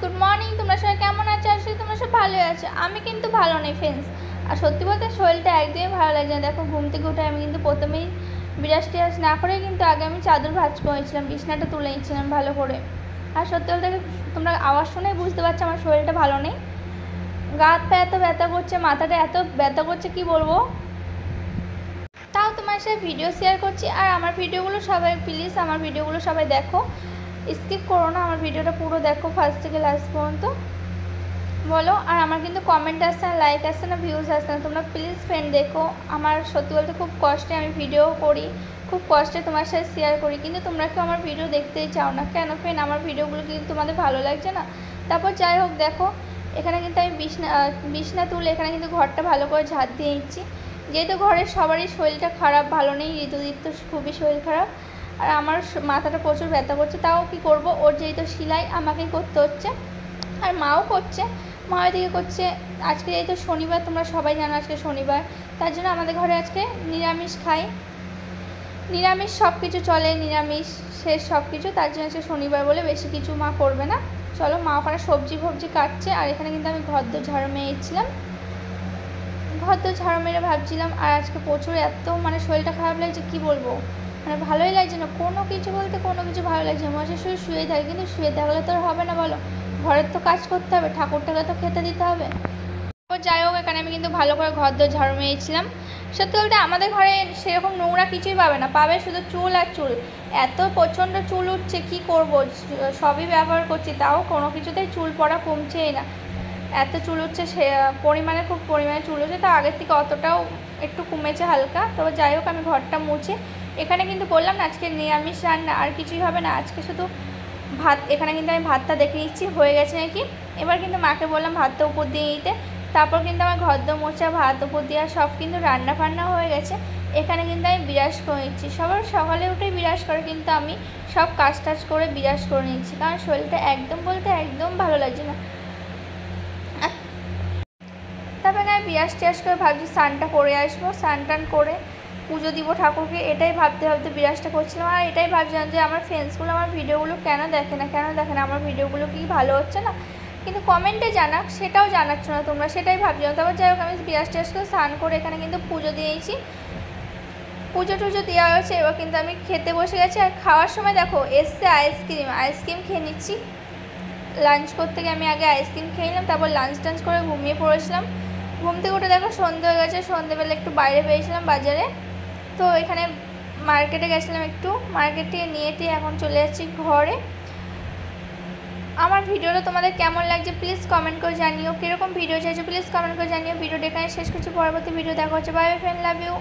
Good morning. তোমরা সবাই কেমন আছো? আসলে তোমরা সব ভালোই আছো। আমি কিন্তু ভালো নেই ফ্রেন্ডস। আর সত্যি বলতে শরীরটা একদমই ভালো লাগছে না। দেখো ঘুম থেকে উঠে আমি কিন্তু প্রথমেই বিরাজ টিরাজ না করে কিন্তু আগে আমি চাদর ভাঁজ করেছিলাম, বিছনাটা তুলে নিচ্ছিলাম ভালো করে। আর সত্যি বলতে তোমরা আওয়াজ শুনেই বুঝতে পারছো আমার শরীরটা ভালো নেই। গা হাত পা এত ব্যথা করছে, মাথাটা এত ব্যথা করছে কি বলবো। তাও তোমার সাথে ভিডিও শেয়ার করছি। আর আমার ভিডিওগুলো সবাই প্লিজ আমার ভিডিওগুলো সবাই দেখো, স্কিপ করো না, আমার ভিডিওটা পুরো দেখো ফার্স্ট থেকে লাস্ট পর্যন্ত। বলো। আর আমার কিন্তু কমেন্ট আসছে না, লাইক আসছে না, ভিউজ আসছে না। তোমরা প্লিজ ফ্রেন্ড দেখো। আমার সত্যি বলতে খুব কষ্টে আমি ভিডিও করি, খুব কষ্টে তোমার সাথে শেয়ার করি, কিন্তু তোমরা কেউ আমার ভিডিও দেখতেই চাও না কেন ফ্রেন্ড? আমার ভিডিওগুলো কিন্তু তোমাদের ভালো লাগছে না। তারপর যাই হোক দেখো, এখানে কিন্তু আমি বিছনা তুলে এখানে কিন্তু ঘরটা ভালো করে ঝাড় দিয়ে নিচ্ছি। যেহেতু ঘরের সবারই শরীরটা খারাপ, ভালো নেই, ঋতুদির তো খুবই শরীর খারাপ। আর আমার মাথাটা প্রচুর ব্যথা করছে, তাও কি করব, ওর যেহেতু সেলাই আমাকেই করতে হচ্ছে। আর মাও করছে, মা ওইদিকে করছে। আজকে যেহেতু শনিবার, তোমরা সবাই জানো আজকে শনিবার, তার জন্য আমাদের ঘরে আজকে নিরামিষ খাই, নিরামিষ সব কিছু চলে, নিরামিষ শেষ সব কিছু। তার জন্য আজকে শনিবার বলে বেশি কিছু মা করবে না। চলো, মা ওখানে সবজি ফবজি কাটছে, আর এখানে কিন্তু আমি ঘর দোর ঝাড়ু মেরেছিলাম, ঘর দোর ঝাড়ু মেরে ভাবছিলাম। আর আজকে প্রচুর এত শরীরটা খারাপ লাগছে কি বলবো, ভালোই লাগছে না কোনো কিছু, বলতে কোনো কিছু ভালো লাগছে না। মনে শুধু শুয়ে থাকে, কিন্তু শুয়ে থাকলে তো আর হবে না বলো, ঘরের তো কাজ করতে হবে, ঠাকুরটাকে তো খেতে দিতে হবে। তো যাই হোক, এখানে আমি কিন্তু ভালো করে ঘর দোর ঝাড়ু মেরেছিলাম। সত্যি বলতে আমাদের ঘরে সেরকম নোংরা কিছুই পাবে না, পাবে শুধু চুল আর চুল। এত প্রচণ্ড চুল উঠছে কি করব, সবই ব্যবহার করছি, তাও কোনো কিছুতেই চুল পড়া কমছেই না। এত চুল উঠছে, সে পরিমাণে খুব পরিমাণে চুল উঠছে, তা আগের থেকে অতটাও একটু কমেছে হালকা। তবে যাই হোক, আমি ঘরটা মুছে এখানে কিন্তু বললাম না আজকে নিরামিষ রান্না, আর কিছুই হবে না আজকে, শুধু ভাত। এখানে কিন্তু আমি ভাতটা দেখে নিচ্ছি হয়ে গেছে নাকি। এবার কিন্তু মাকে বললাম ভাতটা উপর দিয়ে নিতে। তারপর কিন্তু আমার ঘর দোর মোছা, ভাত উপর দেওয়া সব কিন্তু রান্না ফান্না হয়ে গেছে। এখানে কিন্তু আমি বিরাজ করে নিচ্ছি। সবার সকালে উঠেই বিরাজ করে, কিন্তু আমি সব কাজ টাজ করে বিরাজ করে নিচ্ছি, কারণ শরীরটা একদম বলতে একদম ভালো লাগছে না। তারপরে আমি বিরাজ টিরাজ করে ভাবছি স্নানটা করে আসবো, স্নান টান করে পুজো দিব ঠাকুরকে, এটাই ভাবতে ভাবতে বিরাজটা করছিলাম। আর এটাই ভাবছিলাম যে আমার ফ্রেন্ডসগুলো আমার ভিডিওগুলো কেন দেখে না, আমার ভিডিওগুলো কি ভালো হচ্ছে না, কিন্তু কমেন্টে জানাক, সেটাও জানাচ্ছ না তোমরা, সেটাই ভাবছিলাম। তারপর যাই হোক, আমি বিরাজ টিরাজ করে স্নান করে এখানে কিন্তু পুজো দিয়েছি, পুজো টুজো দেওয়া হয়েছে। এবার কিন্তু আমি খেতে বসে গেছি। আর খাওয়ার সময় দেখো এসছে আইসক্রিম খেয়ে নিচ্ছি। লাঞ্চ করতে গিয়ে আমি আগে আইসক্রিম খেয়ে নিলাম, তারপর লাঞ্চ টাঞ্চ করে ঘুমিয়ে পড়েছিলাম। ঘুম থেকে উঠে দেখো সন্ধে হয়ে গেছে, সন্ধেবেলা একটু বাইরে বেরিয়েছিলাম বাজারে। তো এখানে মার্কেটে গেছিলাম, একটু মার্কেট থেকে নিয়ে টিয়ে এখন চলে যাচ্ছি ঘরে। আমার ভিডিওটা তোমাদের কেমন লাগছে প্লিজ কমেন্ট করে জানিও, কীরকম ভিডিও চাইছো প্লিজ কমেন্ট করে জানিও। ভিডিওটা এখানে শেষ করছি, পরবর্তী ভিডিও দেখা হচ্ছে। Bye bye friend, love you.